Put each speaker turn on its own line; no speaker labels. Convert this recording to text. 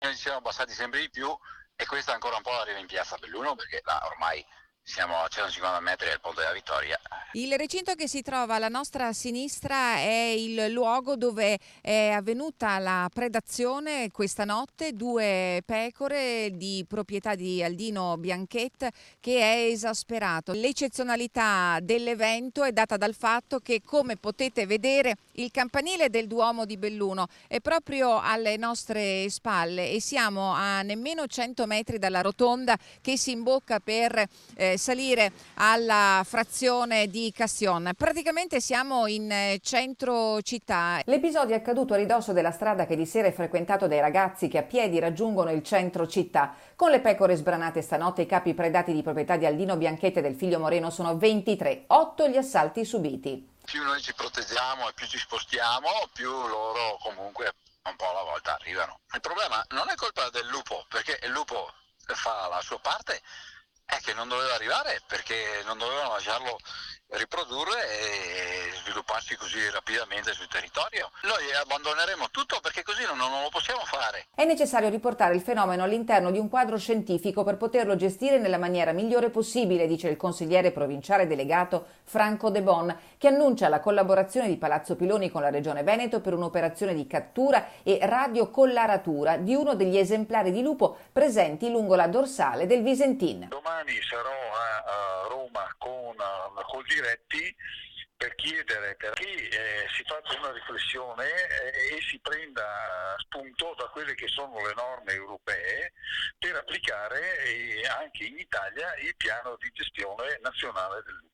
Noi ci siamo abbassati sempre di più e questa ancora un po' arriva in piazza Belluno perché là ormai siamo a 150 metri dal Ponte della Vittoria.
Il recinto che si trova alla nostra sinistra è il luogo dove è avvenuta la predazione questa notte, due pecore di proprietà di Aldino Bianchet che è esasperato. L'eccezionalità dell'evento è data dal fatto che, come potete vedere, il campanile del Duomo di Belluno è proprio alle nostre spalle e siamo a nemmeno 100 metri dalla rotonda che si imbocca per salire alla frazione di Cassion. Praticamente siamo in centro città. L'episodio è accaduto a ridosso della strada che di sera è frequentato dai ragazzi che a piedi raggiungono il centro città. Con le pecore sbranate stanotte, i capi predati di proprietà di Aldino Bianchette e del figlio Moreno sono 23, 8 gli assalti subiti.
Più noi ci proteggiamo e più ci spostiamo, più loro comunque un po' alla volta arrivano. Il problema non è colpa del lupo, perché il lupo fa la sua parte, è che non doveva arrivare perché non dovevano lasciarlo riprodurre e svilupparsi così rapidamente sul territorio. Noi abbandoneremo tutto perché così non lo possiamo fare.
È necessario riportare il fenomeno all'interno di un quadro scientifico per poterlo gestire nella maniera migliore possibile, dice il consigliere provinciale delegato Franco De Bon, che annuncia la collaborazione di Palazzo Piloni con la Regione Veneto per un'operazione di cattura e radiocollaratura di uno degli esemplari di lupo presenti lungo la dorsale del Visentin.
Domani sarò a Roma col Diretti per chiedere perché si faccia una riflessione e si prenda spunto da quelle che sono le norme europee per applicare anche in Italia il piano di gestione nazionale del lupo.